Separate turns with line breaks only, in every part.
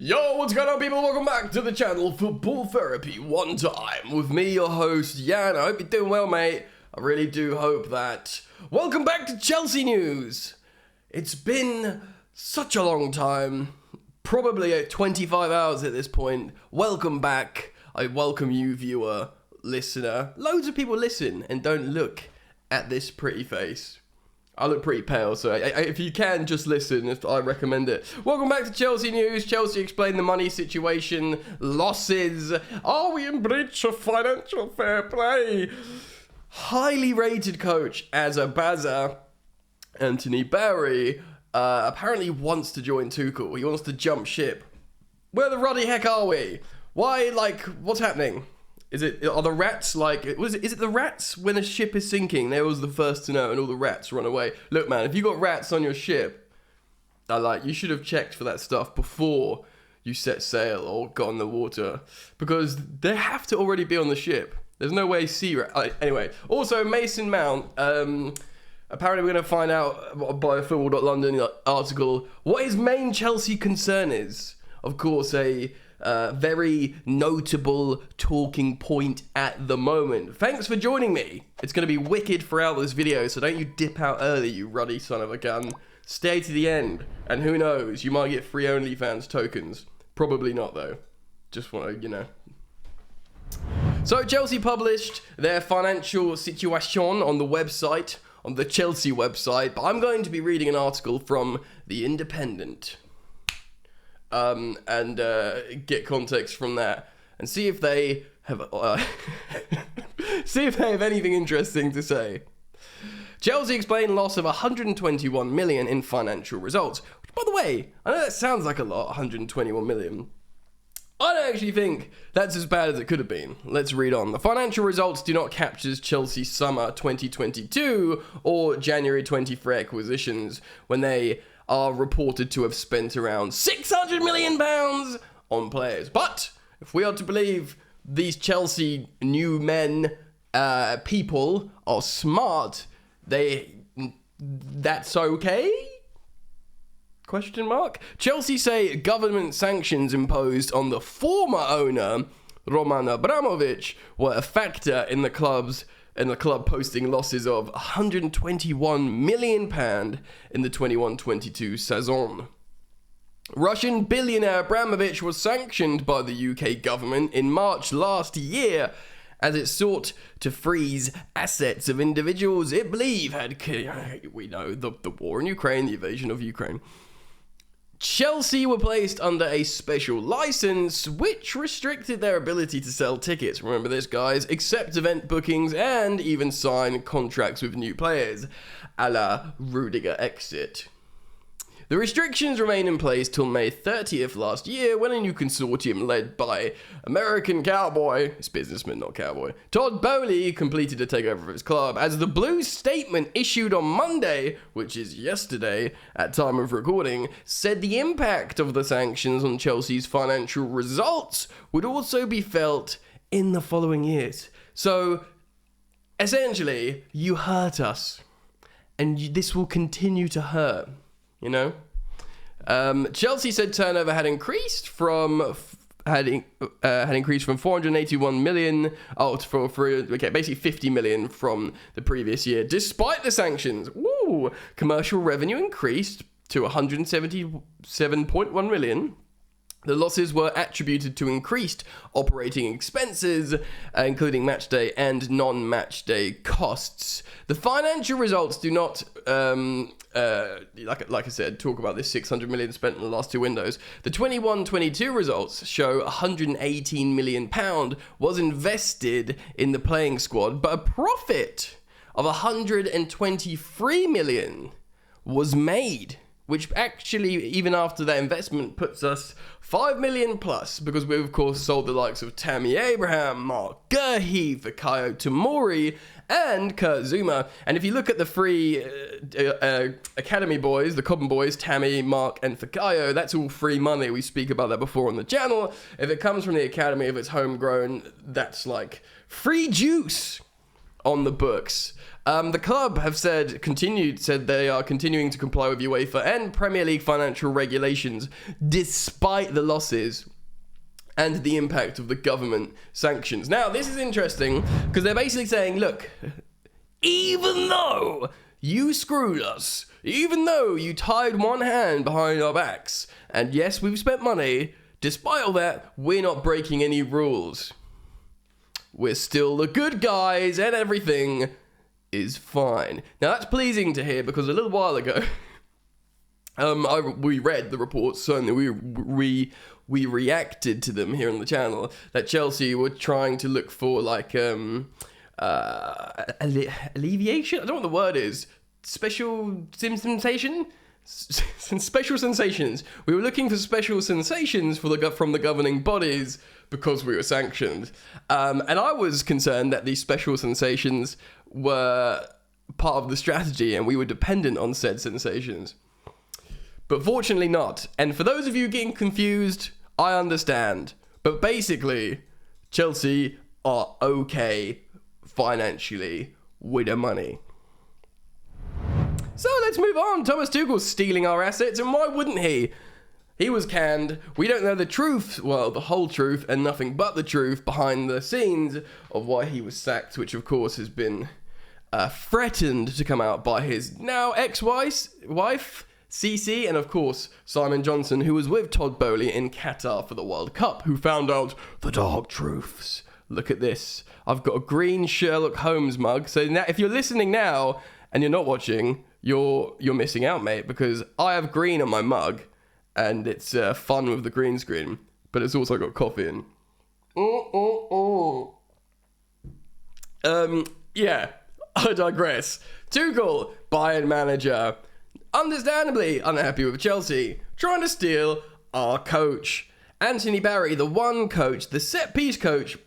Yo, what's going on, people? Welcome back to the channel Football Therapy One Time with me, your host, Jan. I hope you're doing well, mate. I really do hope that. Welcome back to Chelsea news. It's been such a long time, probably 25 hours at this point. Welcome back. I welcome you, viewer, listener. Loads of people listen and don't look at this pretty face. I look pretty pale, so if you can, just listen. I recommend it. Welcome back to Chelsea news. Chelsea explained the money situation, losses. Are we in breach of financial fair play? Highly rated coach Azabaza, Anthony Barry, apparently wants to join Tuchel. He wants to jump ship. Where the ruddy heck are we? Why, what's happening? Are the rats is it the rats when a ship is sinking? They was the first to know and all the rats run away. Look, man, if you got rats on your ship, you should have checked for that stuff before you set sail or got in the water, because they have to already be on the ship. There's no way anyway, also Mason Mount, apparently we're going to find out by a Football.London article what his main Chelsea concern is. Of course, a very notable talking point at the moment. Thanks for joining me. It's going to be wicked throughout this video, so don't you dip out early, you ruddy son of a gun. Stay to the end, and who knows, you might get free OnlyFans tokens. Probably not, though. Just want to, So Chelsea published their financial situation on the website, on the Chelsea website, but I'm going to be reading an article from The Independent. And get context from that and see if they have anything interesting to say. Chelsea explained loss of 121 million in financial results, which, by the way, I know that sounds like a lot, 121 million. I don't actually think that's as bad as it could have been. Let's read on. The financial results do not capture Chelsea's summer 2022 or January 23 acquisitions, when they are reported to have spent around £600 million on players. But if we are to believe these Chelsea new men, people are smart, that's okay? Question mark. Chelsea say government sanctions imposed on the former owner, Roman Abramovich, were a factor in the club posting losses of £121 million in the 21-22 season. Russian billionaire Abramovich was sanctioned by the UK government in March last year as it sought to freeze assets of individuals it believed had, we know, the war in Ukraine, the invasion of Ukraine. Chelsea were placed under a special license, which restricted their ability to sell tickets, remember this guys, accept event bookings, and even sign contracts with new players, a la Rudiger exit. The restrictions remain in place till May 30th last year, when a new consortium led by American cowboy, it's businessman not cowboy, Todd Boehly completed a takeover of his club, as the Blues statement issued on Monday, which is yesterday at time of recording, said the impact of the sanctions on Chelsea's financial results would also be felt in the following years. So, essentially, you hurt us, and this will continue to hurt. Chelsea said turnover had increased from 481 million basically 50 million from the previous year, despite the sanctions. Commercial revenue increased to 177.1 million. The losses were attributed to increased operating expenses, including match day and non-match day costs. The financial results do not, like I said, talk about this 600 million spent in the last two windows. The 21-22 results show 118 million pound was invested in the playing squad, but a profit of 123 million was made, which actually, even after that investment, puts us 5 million plus, because we, of course, sold the likes of Tammy Abraham, Mark Gurhey, Fikayo Tomori, and Kurt Zouma. And if you look at the three academy boys, the Cobham boys, Tammy, Mark, and Fikayo, that's all free money. We speak about that before on the channel. If it comes from the academy, if it's homegrown, that's like free juice on the books. The club have said they are continuing to comply with UEFA and Premier League financial regulations despite the losses and the impact of the government sanctions. Now, this is interesting because they're basically saying, look, even though you screwed us, even though you tied one hand behind our backs, and yes, we've spent money, despite all that, we're not breaking any rules. We're still the good guys and everything is fine. Now, that's pleasing to hear because a little while ago, we read the reports, certainly we reacted to them here on the channel, that Chelsea were trying to look for like alleviation. I don't know what the word is. Special sensation. Special sensations. We were looking for special sensations from the governing bodies because we were sanctioned, and I was concerned that these special sensations were part of the strategy and we were dependent on said sensations. But fortunately not. And for those of you getting confused, I understand. But basically, Chelsea are okay financially with their money. So let's move on. Thomas Tuchel's stealing our assets, and why wouldn't he? He was canned. We don't know the truth, well, the whole truth, and nothing but the truth behind the scenes of why he was sacked, which of course has been threatened to come out by his now ex-wife, Cece, and of course Simon Johnson, who was with Todd Bowley in Qatar for the World Cup, who found out the dark truths. Look at this. I've got a green Sherlock Holmes mug, so now, if you're listening now and you're not watching, you're missing out, mate, because I have green on my mug, and it's fun with the green screen, but it's also got coffee in. Yeah, I digress. Tuchel, Bayern manager, understandably unhappy with Chelsea, trying to steal our coach. Anthony Barry, the one coach, the set-piece coach,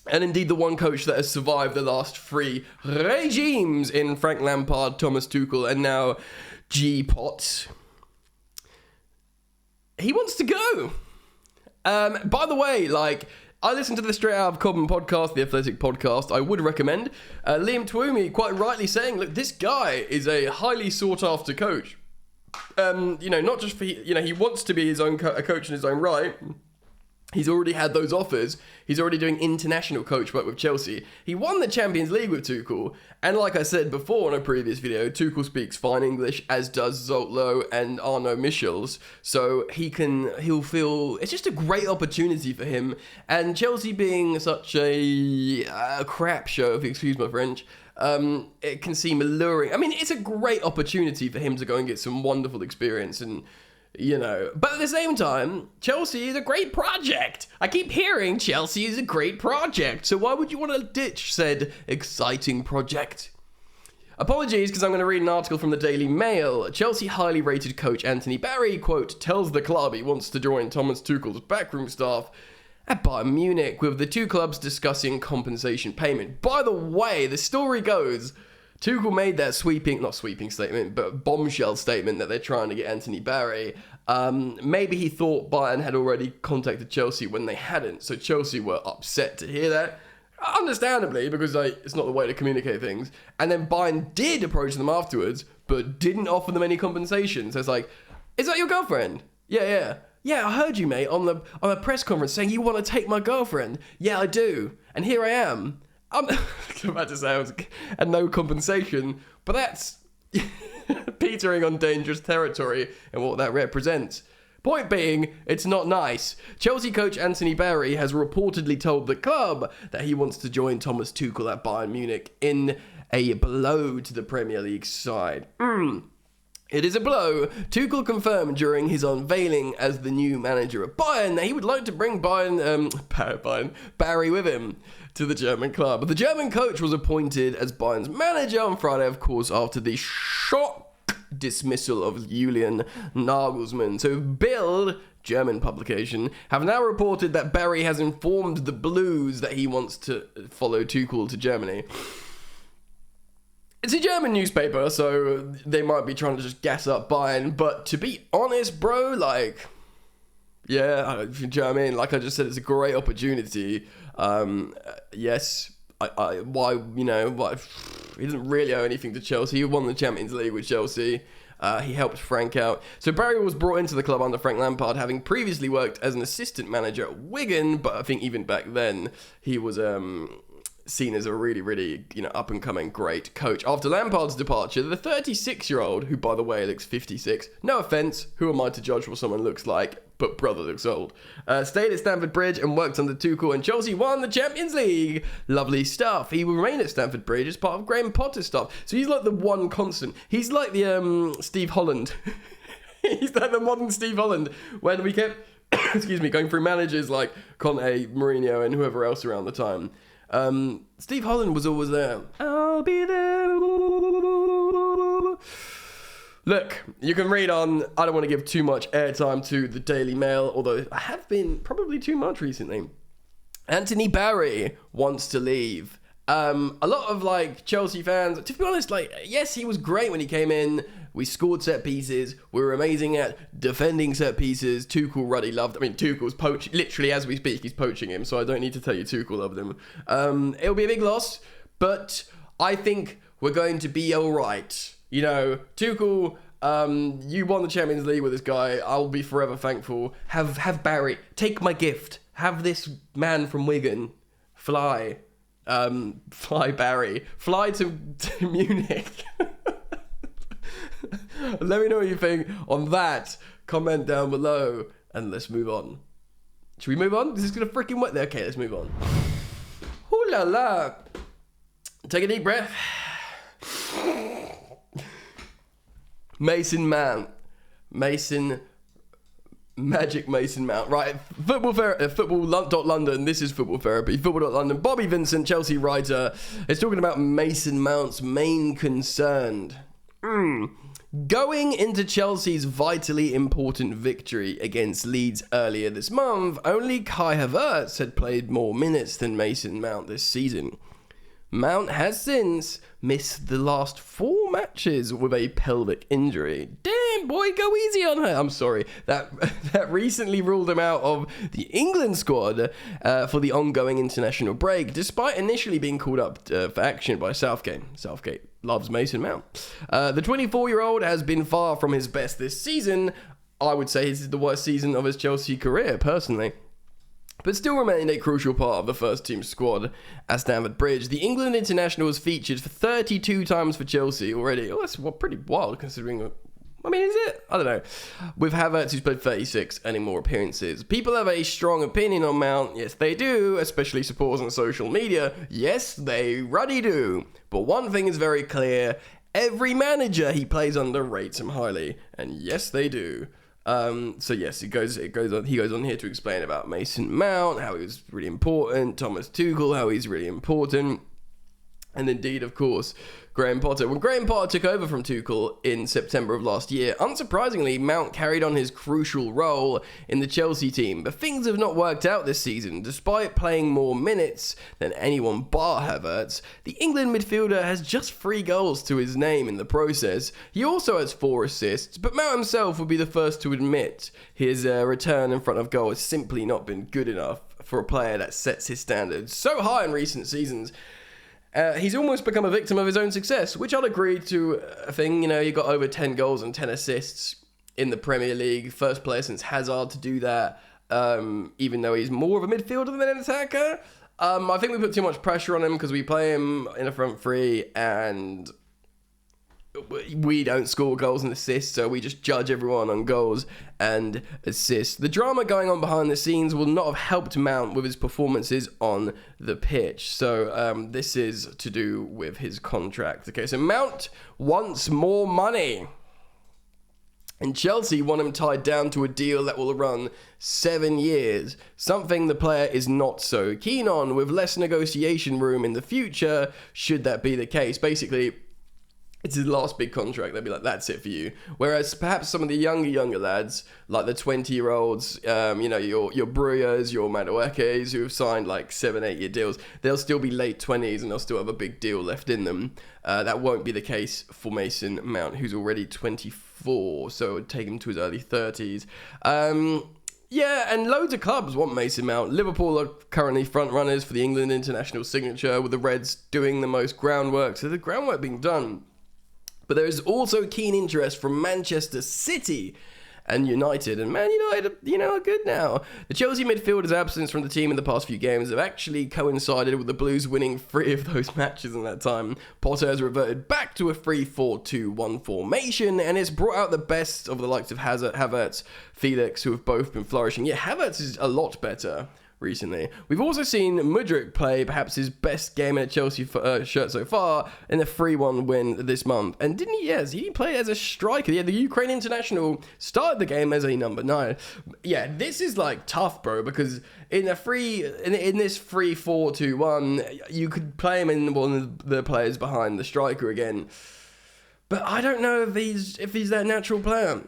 and indeed the one coach that has survived the last three regimes in Frank Lampard, Thomas Tuchel, and now G. Potts. He wants to go. By the way, like, I listened to the Straight Out of Cobham podcast, the Athletic podcast. I would recommend. Liam Twomey quite rightly saying, look, this guy is a highly sought after coach. Not just for, he wants to be his own a coach in his own right. He's already had those offers. He's already doing international coach work with Chelsea. He won the Champions League with Tuchel. And like I said before in a previous video, Tuchel speaks fine English, as does Zoltlo and Arno Michels. So he'll feel, it's just a great opportunity for him. And Chelsea being such a crap show, if you excuse my French, it can seem alluring. I mean, it's a great opportunity for him to go and get some wonderful experience and, but at the same time, Chelsea is a great project. I keep hearing Chelsea is a great project. So why would you want to ditch said exciting project? Apologies, because I'm going to read an article from the Daily Mail. Chelsea highly rated coach Anthony Barry, quote, tells the club he wants to join Thomas Tuchel's backroom staff at Bayern Munich, with the two clubs discussing compensation payment. By the way, the story goes, Tuchel made that bombshell statement that they're trying to get Anthony Barry. Maybe he thought Bayern had already contacted Chelsea when they hadn't, so Chelsea were upset to hear that. Understandably, because it's not the way to communicate things. And then Bayern did approach them afterwards, but didn't offer them any compensation. So it's like, is that your girlfriend? Yeah. Yeah, I heard you, mate, on a press conference saying you want to take my girlfriend. Yeah, I do. And here I am. I'm about to say I had no compensation, but that's petering on dangerous territory and what that represents. Point being, it's not nice. Chelsea coach Anthony Barry has reportedly told the club that he wants to join Thomas Tuchel at Bayern Munich in a blow to the Premier League side. It is a blow. Tuchel confirmed during his unveiling as the new manager of Bayern that he would like to bring Barry with him to the German club. The German coach was appointed as Bayern's manager on Friday, of course, after the shock dismissal of Julian Nagelsmann. So Bild, German publication, have now reported that Barry has informed the Blues that he wants to follow Tuchel to Germany. It's a German newspaper, so they might be trying to just gas up Bayern, but to be honest, bro, like, yeah, do you know what I mean? Like I just said, it's a great opportunity. Yes, why, he doesn't really owe anything to Chelsea. He won the Champions League with Chelsea. He helped Frank out. So Barry was brought into the club under Frank Lampard, having previously worked as an assistant manager at Wigan, but I think even back then he was seen as a really, really, up-and-coming great coach. After Lampard's departure, the 36-year-old, who, by the way, looks 56, no offence, who am I to judge what someone looks like, but brother looks old, stayed at Stamford Bridge and worked under Tuchel, and Chelsea won the Champions League. Lovely stuff. He will remain at Stamford Bridge as part of Graham Potter's stuff. So he's like the one constant. He's like the Steve Holland. He's like the modern Steve Holland, when we kept, going through managers like Conte, Mourinho, and whoever else around the time. Steve Holland was always there. I'll be there. Look, you can read on. I don't want to give too much airtime to the Daily Mail, although I have been probably too much recently. Anthony Barry wants to leave. A lot of Chelsea fans, to be honest, yes, he was great when he came in. We scored set pieces. We were amazing at defending set pieces. Tuchel ruddy loved. I mean, Tuchel's poaching. Literally, as we speak, he's poaching him. So I don't need to tell you Tuchel loved him. It'll be a big loss, but I think we're going to be all right. Tuchel, you won the Champions League with this guy. I'll be forever thankful. Have Barry take my gift. Have this man from Wigan fly Barry. Fly to Munich. Let me know what you think on that. Comment down below and let's move on. Should we move on? This is gonna freaking work. Okay, let's move on. Ooh la la. Take a deep breath. Mason Mount. Magic Mason Mount. Right, football.london. This is Football Therapy. Football.london. Bobby Vincent, Chelsea writer, is talking about Mason Mount's main concern. Going into Chelsea's vitally important victory against Leeds earlier this month, only Kai Havertz had played more minutes than Mason Mount this season. Mount has since missed the last 4 matches with a pelvic injury. Damn, boy, go easy on her. I'm sorry. That recently ruled him out of the England squad for the ongoing international break, despite initially being called up for action by Southgate. Southgate loves Mason Mount. The 24-year-old has been far from his best this season. I would say this is the worst season of his Chelsea career, personally, but still remained a crucial part of the first team squad at Stamford Bridge. The England international was featured for 32 times for Chelsea already. Oh, that's pretty wild considering. I mean, is it? I don't know. With Havertz, who's played 36, earning more appearances. People have a strong opinion on Mount. Yes, they do, especially supporters on social media. Yes, they ruddy do. But one thing is very clear. Every manager he plays under rates him highly. And yes, they do. So yes, he goes on here to explain about Mason Mount, how he was really important, Thomas Tuchel, how he's really important, and indeed, of course, Graham Potter. When Graham Potter took over from Tuchel in September of last year, unsurprisingly, Mount carried on his crucial role in the Chelsea team, but things have not worked out this season. Despite playing more minutes than anyone bar Havertz, the England midfielder has just 3 goals to his name in the process. He also has 4 assists, but Mount himself would be the first to admit his return in front of goal has simply not been good enough for a player that sets his standards so high in recent seasons. He's almost become a victim of his own success, which I'll agree to a thing. He got over 10 goals and 10 assists in the Premier League. First player since Hazard to do that, even though he's more of a midfielder than an attacker. I think we put too much pressure on him because we play him in a front 3 and we don't score goals and assists, so we just judge everyone on goals and assists. The drama going on behind the scenes will not have helped Mount with his performances on the pitch. So this is to do with his contract. Okay, so Mount wants more money. And Chelsea want him tied down to a deal that will run 7 years, something the player is not so keen on, with less negotiation room in the future, should that be the case. Basically, it's his last big contract. They'll be like, that's it for you. Whereas perhaps some of the younger lads, like the 20-year-olds, your Bruyers, your Maduekes, who have signed like 7-8 year deals, they'll still be late 20s and they'll still have a big deal left in them. That won't be the case for Mason Mount, who's already 24, so it would take him to his early 30s. Yeah, and loads of clubs want Mason Mount. Liverpool are currently front runners for the England international signature, with the Reds doing the most groundwork, so the groundwork being done. But there is also keen interest from Manchester City and United. And Man United, are good now. The Chelsea midfielder's absence from the team in the past few games have actually coincided with the Blues winning 3 of those matches in that time. Potter has reverted back to a 3-4-2-1 formation, and it's brought out the best of the likes of Havertz, Felix, who have both been flourishing. Yeah, Havertz is a lot better recently. We've also seen Mudryk play perhaps his best game in a Chelsea shirt so far in a 3-1 win this month. And didn't he? Yes, he played as a striker. Yeah, the Ukraine international started the game as a number 9. Yeah, this is like tough, bro, because in this 3-4-2-1, you could play him in one of the players behind the striker again. But I don't know if he's that natural player.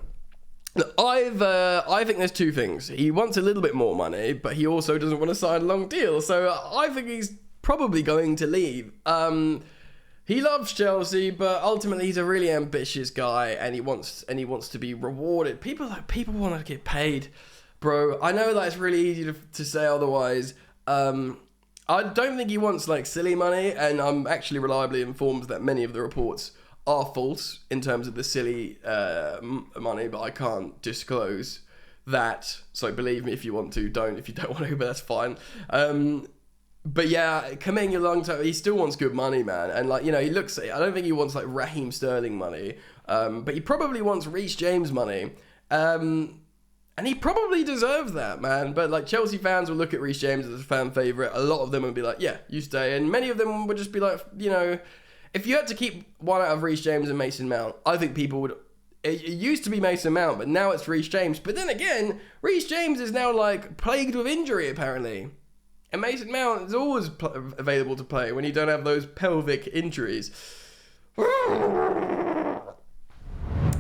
I think there's 2 things. He wants a little bit more money, but he also doesn't want to sign a long deal. So I think he's probably going to leave. He loves Chelsea, but ultimately he's a really ambitious guy, and he wants to be rewarded. People want to get paid, bro. I know that it's really easy to say otherwise. I don't think he wants like silly money, and I'm actually reliably informed that many of the reports are false in terms of the silly money, but I can't disclose that. So believe me if you want to, don't if you don't want to, but that's fine. But yeah, committing a long time, he still wants good money, man. And like, he looks, I don't think he wants like Raheem Sterling money, but he probably wants Reece James money. And he probably deserves that, man. But like Chelsea fans will look at Reece James as a fan favourite. A lot of them would be like, yeah, you stay. And many of them would just be like, if you had to keep one out of Reece James and Mason Mount, I think people would. It used to be Mason Mount, but now it's Reece James. But then again, Reece James is now like plagued with injury apparently, and Mason Mount is always available to play when you don't have those pelvic injuries.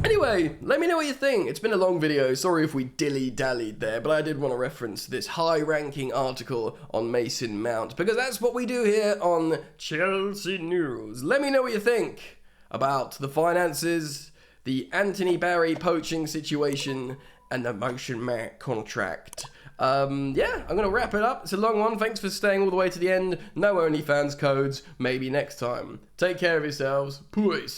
Anyway, let me know what you think. It's been a long video. Sorry if we dilly-dallied there, but I did want to reference this high-ranking article on Mason Mount, because that's what we do here on Chelsea News. Let me know what you think about the finances, the Anthony Barry poaching situation, and the Mason Mount contract. I'm going to wrap it up. It's a long one. Thanks for staying all the way to the end. No OnlyFans codes. Maybe next time. Take care of yourselves. Peace.